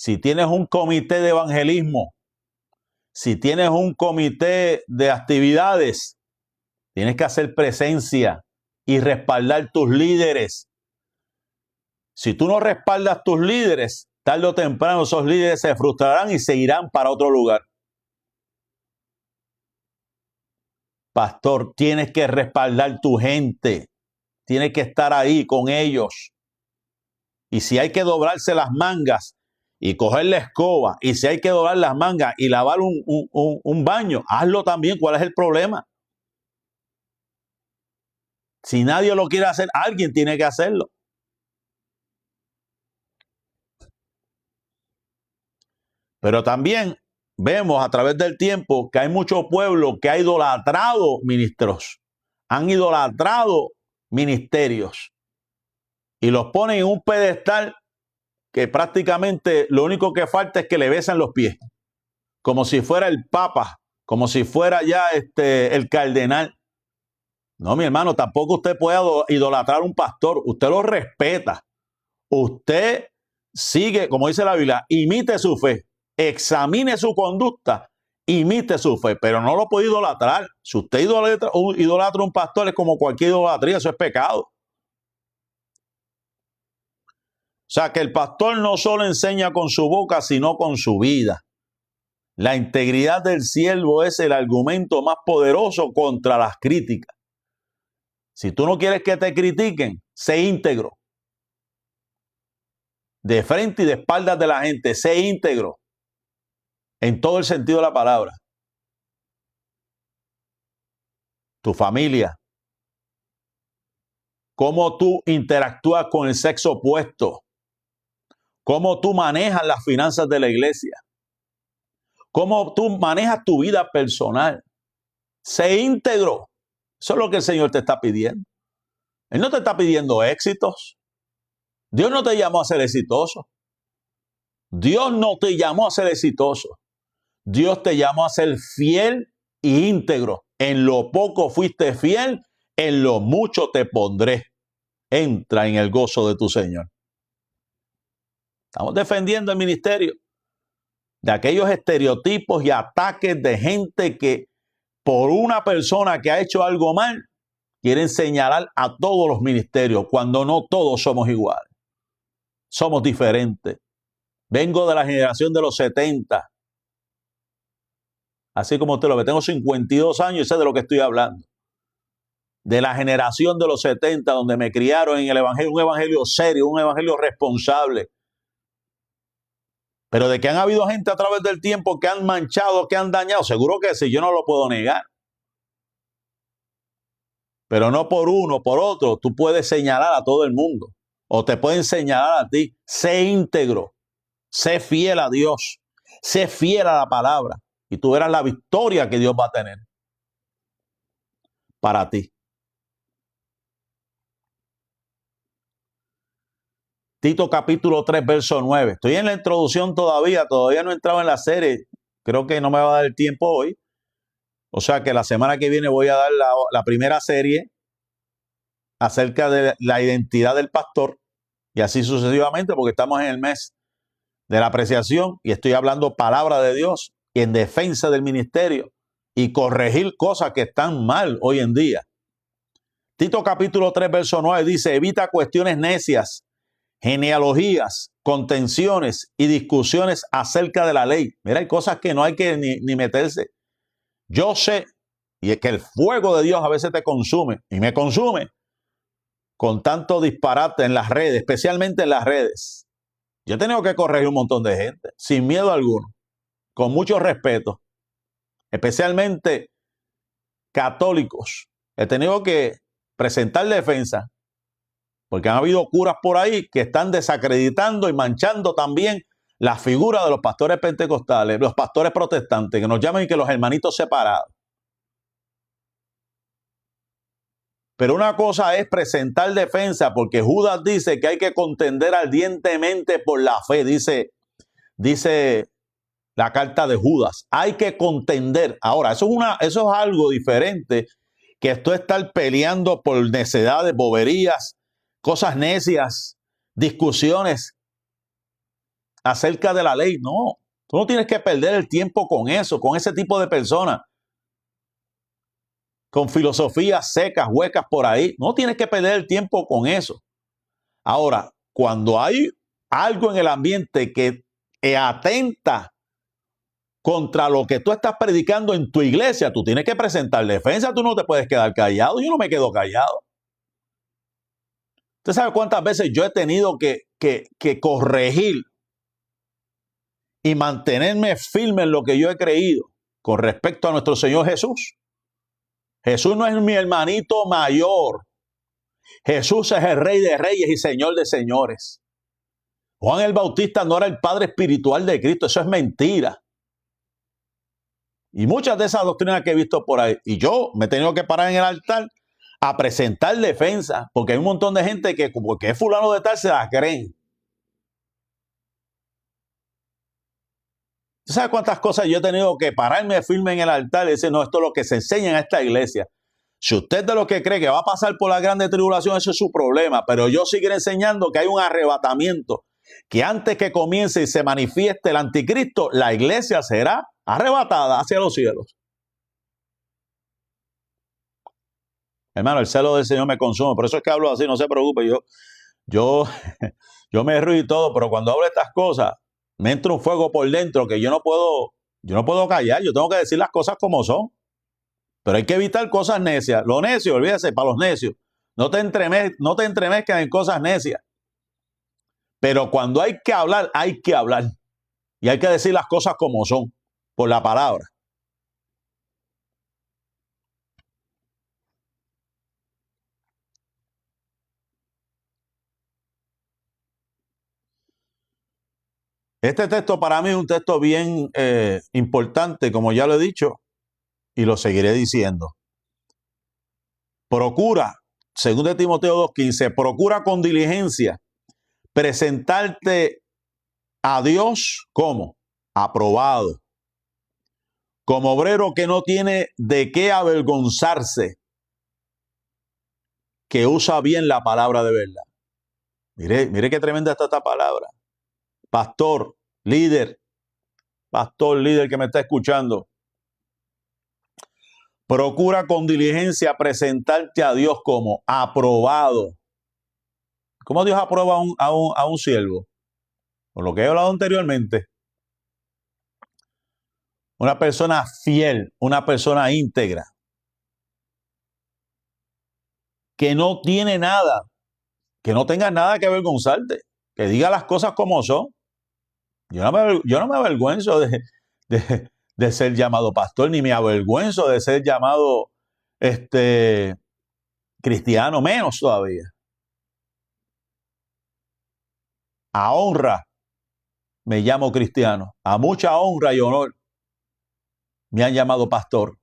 Si tienes un comité de evangelismo, si tienes un comité de actividades, tienes que hacer presencia y respaldar tus líderes. Si tú no respaldas tus líderes, tarde o temprano esos líderes se frustrarán y se irán para otro lugar. Pastor, tienes que respaldar tu gente, tienes que estar ahí con ellos. Y si hay que doblarse las mangas y coger la escoba, y si hay que doblar las mangas y lavar un baño, hazlo también. ¿Cuál es el problema? Si nadie lo quiere hacer, alguien tiene que hacerlo. Pero también vemos a través del tiempo que hay mucho pueblo que ha idolatrado ministros, han idolatrado ministerios y los ponen en un pedestal que prácticamente lo único que falta es que le besan los pies, como si fuera el papa, como si fuera ya el cardenal. No, mi hermano, tampoco usted puede idolatrar a un pastor. Usted lo respeta. Usted sigue, como dice la Biblia, imite su fe, examine su conducta, imite su fe, pero no lo puede idolatrar. Si usted idolatra a un pastor, es como cualquier idolatría, eso es pecado. O sea, que el pastor no solo enseña con su boca, sino con su vida. La integridad del siervo es el argumento más poderoso contra las críticas. Si tú no quieres que te critiquen, sé íntegro. De frente y de espaldas de la gente, sé íntegro. En todo el sentido de la palabra. Tu familia. Cómo tú interactúas con el sexo opuesto. Cómo tú manejas las finanzas de la iglesia. Cómo tú manejas tu vida personal. Sé íntegro. Eso es lo que el Señor te está pidiendo. Él no te está pidiendo éxitos. Dios no te llamó a ser exitoso. Dios no te llamó a ser exitoso. Dios te llamó a ser fiel e íntegro. En lo poco fuiste fiel, en lo mucho te pondré. Entra en el gozo de tu Señor. Estamos defendiendo el ministerio de aquellos estereotipos y ataques de gente que por una persona que ha hecho algo mal, quieren señalar a todos los ministerios, cuando no todos somos iguales. somos diferentes. Vengo de la generación de los 70. Así como usted lo ve, tengo 52 años y sé de lo que estoy hablando. De la generación de los 70, donde me criaron en el evangelio, un evangelio serio, un evangelio responsable. Pero de que han habido gente a través del tiempo que han manchado, que han dañado, seguro que sí, yo no lo puedo negar. Pero no por uno, por otro, tú puedes señalar a todo el mundo. O te pueden señalar a ti. Sé íntegro, sé fiel a Dios, sé fiel a la palabra. Y tú verás la victoria que Dios va a tener para ti. Tito capítulo 3, verso 9. Estoy en la introducción todavía no he entrado en la serie. Creo que no me va a dar el tiempo hoy. O sea que la semana que viene voy a dar la primera serie acerca de la identidad del pastor y así sucesivamente, porque estamos en el mes de la apreciación y estoy hablando palabra de Dios en defensa del ministerio y corregir cosas que están mal hoy en día. Tito capítulo 3, verso 9 dice: evita cuestiones necias, genealogías, contenciones y discusiones acerca de la ley. Mira, hay cosas que no hay que ni meterse. Yo sé, y es que el fuego de Dios a veces te consume, y me consume, con tanto disparate en las redes, especialmente en las redes. Yo he tenido que corregir un montón de gente, sin miedo alguno, con mucho respeto, especialmente católicos. He tenido que presentar defensa, porque han habido curas por ahí que están desacreditando y manchando también la figura de los pastores pentecostales, los pastores protestantes, que nos llaman y que los hermanitos separados. Pero una cosa es presentar defensa, porque Judas dice que hay que contender ardientemente por la fe, dice la carta de Judas. Hay que contender. Ahora, eso es algo diferente que esto estar peleando por necedades, boberías, cosas necias, discusiones acerca de la ley. No, tú no tienes que perder el tiempo con eso, con ese tipo de personas, con filosofías secas, huecas por ahí. No tienes que perder el tiempo con eso. Ahora, cuando hay algo en el ambiente que atenta contra lo que tú estás predicando en tu iglesia, tú tienes que presentar defensa, tú no te puedes quedar callado. Yo no me quedo callado. ¿Usted sabe cuántas veces yo he tenido que corregir y mantenerme firme en lo que yo he creído con respecto a nuestro Señor Jesús? Jesús no es mi hermanito mayor. Jesús es el Rey de Reyes y Señor de Señores. Juan el Bautista no era el padre espiritual de Cristo. Eso es mentira. Y muchas de esas doctrinas que he visto por ahí, y yo me he tenido que parar en el altar a presentar defensa, porque hay un montón de gente que, como que es fulano de tal, se la creen. ¿Tú sabes cuántas cosas yo he tenido que pararme firme en el altar y decir, no, esto es lo que se enseña en esta iglesia? Si usted de lo que cree que va a pasar por la grande tribulación, eso es su problema, pero yo seguiré enseñando que hay un arrebatamiento, que antes que comience y se manifieste el anticristo, la iglesia será arrebatada hacia los cielos. Hermano, el celo del Señor me consume, por eso es que hablo así, no se preocupe, yo me río y todo, pero cuando hablo de estas cosas, me entra un fuego por dentro que yo no puedo callar, yo tengo que decir las cosas como son. Pero hay que evitar cosas necias. Lo necio, olvídese, para los necios. No te entremezcas en cosas necias. Pero cuando hay que hablar, hay que hablar. Y hay que decir las cosas como son, por la palabra. Este texto para mí es un texto bien importante, como ya lo he dicho, y lo seguiré diciendo. Procura, según de Timoteo 2:15, procura con diligencia presentarte a Dios como aprobado, como obrero que no tiene de qué avergonzarse, que usa bien la palabra de verdad. Mire qué tremenda está esta palabra. Pastor, líder que me está escuchando. Procura con diligencia presentarte a Dios como aprobado. ¿Cómo Dios aprueba a un siervo? Por lo que he hablado anteriormente. Una persona fiel, una persona íntegra, que no tiene nada, que no tenga nada que avergonzarte, que diga las cosas como son. Yo no me avergüenzo de ser llamado pastor, ni me avergüenzo de ser llamado cristiano, menos todavía. A honra me llamo cristiano, a mucha honra y honor me han llamado pastor.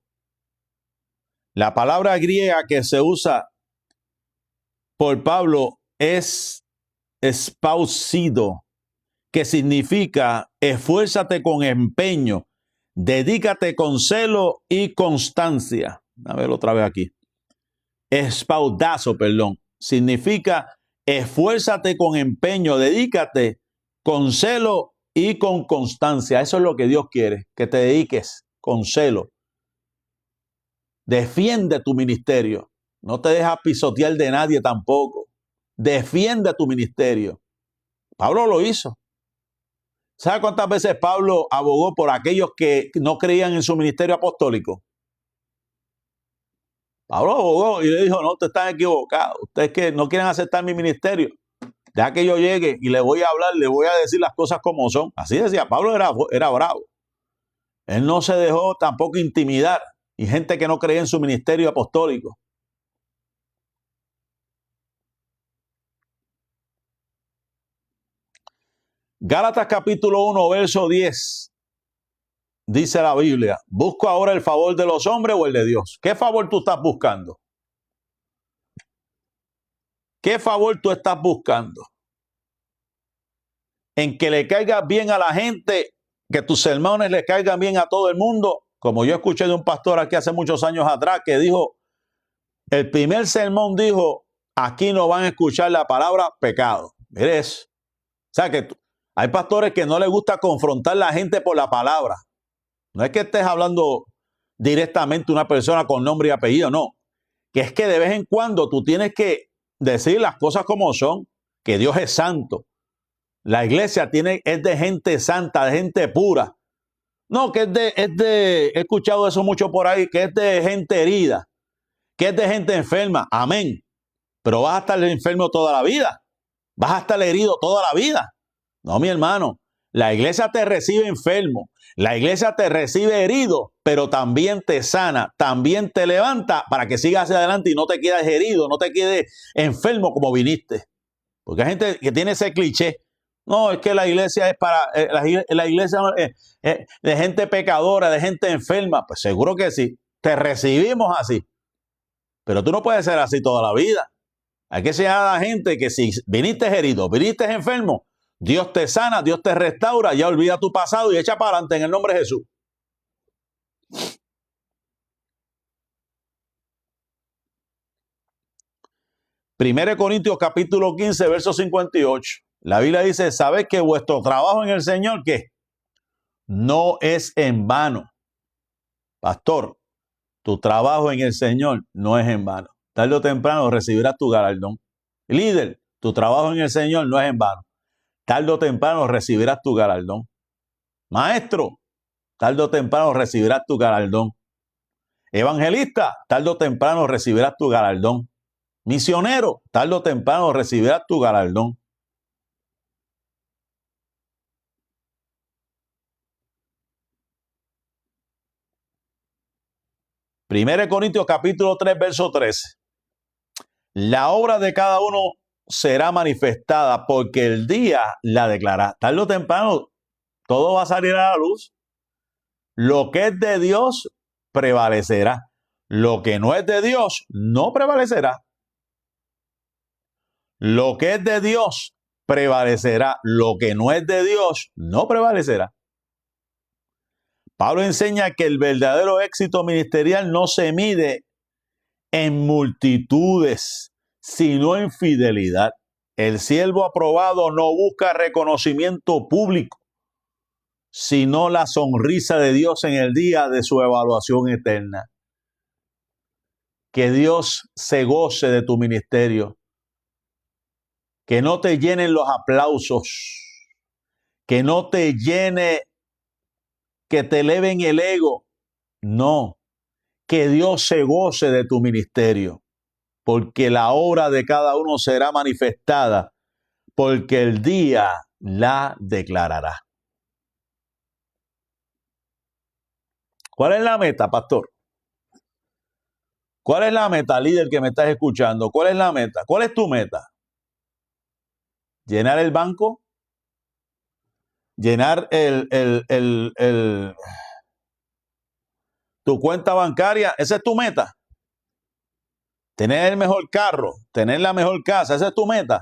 La palabra griega que se usa por Pablo es espausido, que significa esfuérzate con empeño, dedícate con celo y constancia. A ver otra vez aquí. Espaudazo, perdón. Significa esfuérzate con empeño, dedícate con celo y con constancia. Eso es lo que Dios quiere, que te dediques con celo. Defiende tu ministerio. No te dejas pisotear de nadie tampoco. Defiende tu ministerio. Pablo lo hizo. ¿Sabe cuántas veces Pablo abogó por aquellos que no creían en su ministerio apostólico? Pablo abogó y le dijo, no, ustedes están equivocados. Ustedes que no quieren aceptar mi ministerio. Deja que yo llegue y le voy a hablar, le voy a decir las cosas como son. Así decía, Pablo era bravo. Él no se dejó tampoco intimidar. Y gente que no creía en su ministerio apostólico. Gálatas capítulo 1, verso 10. Dice la Biblia, ¿busco ahora el favor de los hombres o el de Dios? ¿Qué favor tú estás buscando? ¿Qué favor tú estás buscando? ¿En que le caigas bien a la gente, que tus sermones le caigan bien a todo el mundo? Como yo escuché de un pastor aquí hace muchos años atrás que dijo, el primer sermón dijo, aquí no van a escuchar la palabra pecado. Mire eso. O sea que hay pastores que no les gusta confrontar a la gente por la palabra. No es que estés hablando directamente a una persona con nombre y apellido, no. Que es que de vez en cuando tú tienes que decir las cosas como son, que Dios es santo. La iglesia es de gente santa, de gente pura. No, que he escuchado eso mucho por ahí, que es de gente herida, que es de gente enferma. Amén. Pero vas a estar enfermo toda la vida. Vas a estar herido toda la vida. No, mi hermano. La iglesia te recibe enfermo. La iglesia te recibe herido, pero también te sana, también te levanta para que sigas hacia adelante y no te quedes herido, no te quedes enfermo como viniste. Porque hay gente que tiene ese cliché. No, es que la iglesia es para la iglesia de gente pecadora, de gente enferma. Pues seguro que sí. Te recibimos así. Pero tú no puedes ser así toda la vida. Hay que enseñar a la gente que si viniste herido, viniste enfermo, Dios te sana, Dios te restaura, ya olvida tu pasado y echa para adelante en el nombre de Jesús. Primero de Corintios capítulo 15, verso 58. La Biblia dice, ¿sabéis que vuestro trabajo en el Señor qué? No es en vano. Pastor, tu trabajo en el Señor no es en vano. Tarde o temprano recibirás tu galardón. Líder, tu trabajo en el Señor no es en vano. Tarde o temprano recibirás tu galardón. Maestro, tarde o temprano recibirás tu galardón. Evangelista, tarde o temprano recibirás tu galardón. Misionero, tarde o temprano recibirás tu galardón. Primero de Corintios capítulo 3, verso 13. La obra de cada uno será manifestada porque el día la declara. Tarde o temprano todo va a salir a la luz. Lo que es de Dios prevalecerá. Lo que no es de Dios no prevalecerá. Lo que es de Dios prevalecerá. Lo que no es de Dios no prevalecerá. Pablo enseña que el verdadero éxito ministerial no se mide en multitudes, sino en fidelidad. El siervo aprobado no busca reconocimiento público, sino la sonrisa de Dios en el día de su evaluación eterna. Que Dios se goce de tu ministerio. Que no te llenen los aplausos. Que no te llene, que te eleven el ego. No, que Dios se goce de tu ministerio, porque la obra de cada uno será manifestada, porque el día la declarará. ¿Cuál es la meta, pastor? ¿Cuál es la meta, líder que me estás escuchando? ¿Cuál es la meta? ¿Cuál es tu meta? ¿Llenar el banco? ¿Llenar tu cuenta bancaria? ¿Esa es tu meta? ¿Tener el mejor carro? ¿Tener la mejor casa? ¿Esa es tu meta?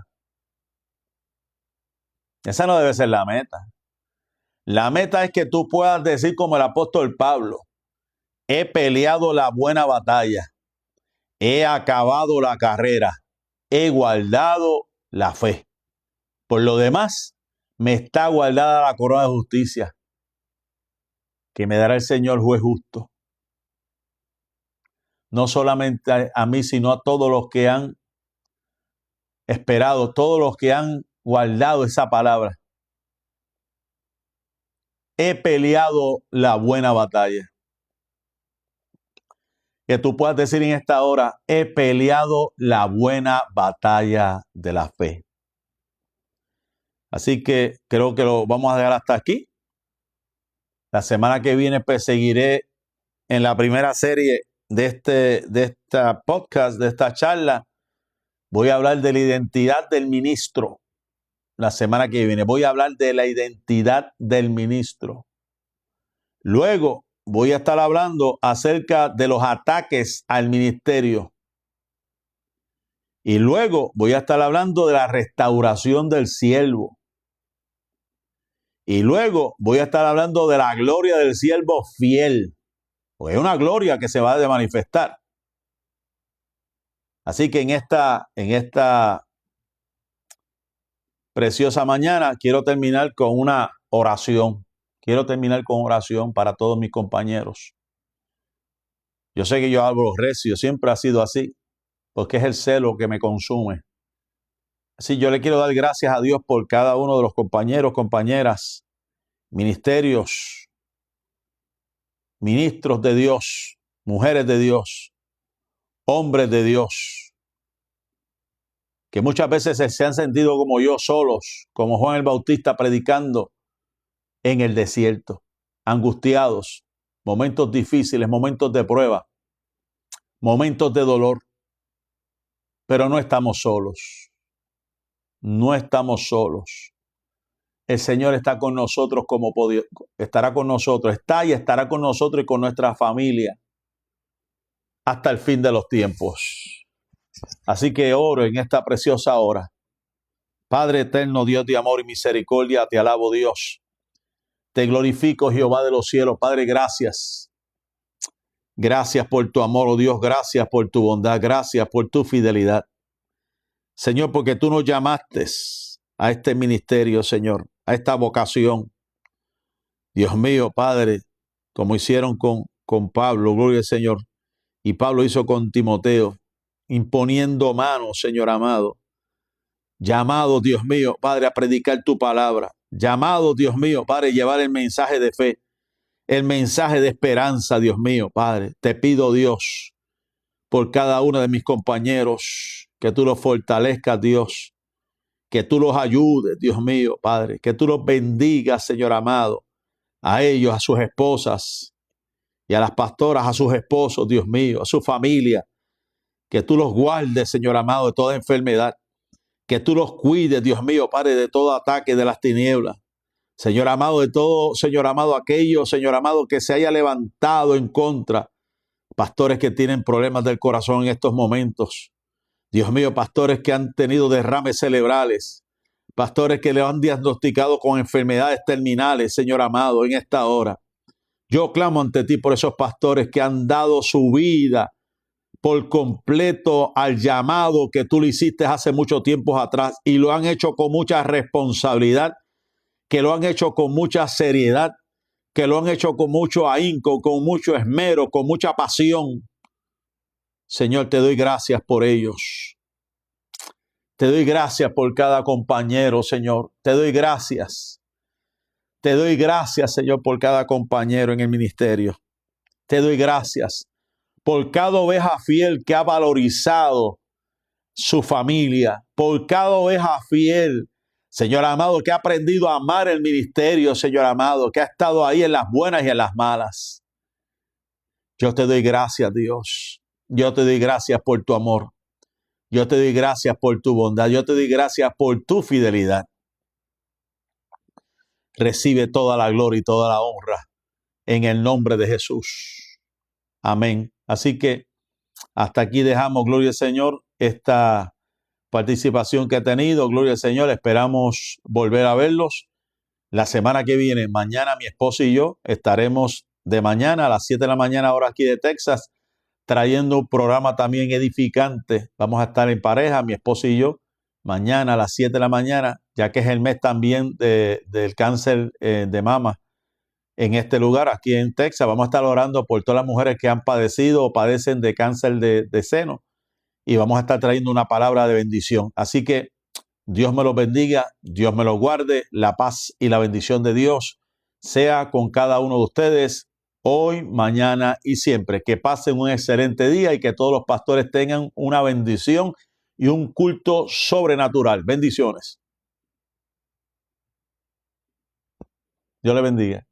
Esa no debe ser la meta. La meta es que tú puedas decir como el apóstol Pablo: he peleado la buena batalla, he acabado la carrera, he guardado la fe. Por lo demás, me está guardada la corona de justicia, que me dará el Señor juez justo. No solamente a mí, sino a todos los que han esperado, todos los que han guardado esa palabra. He peleado la buena batalla. Que tú puedas decir en esta hora: he peleado la buena batalla de la fe. Así que creo que lo vamos a dejar hasta aquí. La semana que viene pues seguiré en la primera serie de esta podcast, de esta charla. Voy a hablar de la identidad del ministro. La semana que viene voy a hablar de la identidad del ministro. Luego voy a estar hablando acerca de los ataques al ministerio. Y luego voy a estar hablando de la restauración del siervo. Y luego voy a estar hablando de la gloria del siervo fiel. Pues es una gloria que se va a manifestar. Así que en esta preciosa mañana quiero terminar con una oración. Quiero terminar con oración para todos mis compañeros. Yo sé que yo hablo recio, siempre ha sido así, porque es el celo que me consume. Así yo le quiero dar gracias a Dios por cada uno de los compañeros, compañeras, ministerios, ministros de Dios, mujeres de Dios, hombres de Dios, que muchas veces se han sentido como yo, solos, como Juan el Bautista predicando en el desierto, angustiados, momentos difíciles, momentos de prueba, momentos de dolor, pero no estamos solos. No estamos solos. El Señor está con nosotros estará con nosotros, está y estará con nosotros y con nuestra familia hasta el fin de los tiempos. Así que oro en esta preciosa hora. Padre eterno, Dios de amor y misericordia, te alabo, Dios. Te glorifico, Jehová de los cielos. Padre, gracias. Gracias por tu amor, oh Dios. Gracias por tu bondad. Gracias por tu fidelidad. Señor, porque tú nos llamaste a este ministerio, Señor, a esta vocación. Dios mío, Padre, como hicieron con Pablo, gloria al Señor, y Pablo hizo con Timoteo, imponiendo manos, Señor amado. Llamado, Dios mío, Padre, a predicar tu palabra. Llamado, Dios mío, Padre, a llevar el mensaje de fe, el mensaje de esperanza, Dios mío, Padre. Te pido, Dios, por cada uno de mis compañeros, que tú los fortalezcas, Dios, que tú los ayudes, Dios mío, Padre, que tú los bendigas, Señor amado, a ellos, a sus esposas y a las pastoras, a sus esposos, Dios mío, a su familia, que tú los guardes, Señor amado, de toda enfermedad, que tú los cuides, Dios mío, Padre, de todo ataque de las tinieblas, Señor amado, de todo, Señor amado, aquello, Señor amado, que se haya levantado en contra, pastores que tienen problemas del corazón en estos momentos, Dios mío, pastores que han tenido derrames cerebrales, pastores que le han diagnosticado con enfermedades terminales, Señor amado, en esta hora. Yo clamo ante ti por esos pastores que han dado su vida por completo al llamado que tú le hiciste hace mucho tiempo atrás y lo han hecho con mucha responsabilidad, que lo han hecho con mucha seriedad, que lo han hecho con mucho ahínco, con mucho esmero, con mucha pasión. Señor, te doy gracias por ellos. Te doy gracias por cada compañero, Señor. Te doy gracias. Te doy gracias, Señor, por cada compañero en el ministerio. Te doy gracias por cada oveja fiel que ha valorizado su familia, por cada oveja fiel, Señor amado, que ha aprendido a amar el ministerio, Señor amado, que ha estado ahí en las buenas y en las malas. Yo te doy gracias, Dios. Yo te doy gracias por tu amor. Yo te doy gracias por tu bondad. Yo te doy gracias por tu fidelidad. Recibe toda la gloria y toda la honra en el nombre de Jesús. Amén. Así que hasta aquí dejamos, gloria al Señor, esta participación que ha tenido. Gloria al Señor. Esperamos volver a verlos la semana que viene. Mañana mi esposa y yo estaremos de mañana a las 7 de la mañana, hora aquí de Texas, trayendo un programa también edificante. Vamos a estar en pareja, mi esposa y yo, mañana a las 7 de la mañana, ya que es el mes también del cáncer de mama en este lugar, aquí en Texas. Vamos a estar orando por todas las mujeres que han padecido o padecen de cáncer de seno, y vamos a estar trayendo una palabra de bendición. Así que Dios me los bendiga, Dios me los guarde, la paz y la bendición de Dios sea con cada uno de ustedes hoy, mañana y siempre. Que pasen un excelente día y que todos los pastores tengan una bendición y un culto sobrenatural. Bendiciones. Dios les bendiga.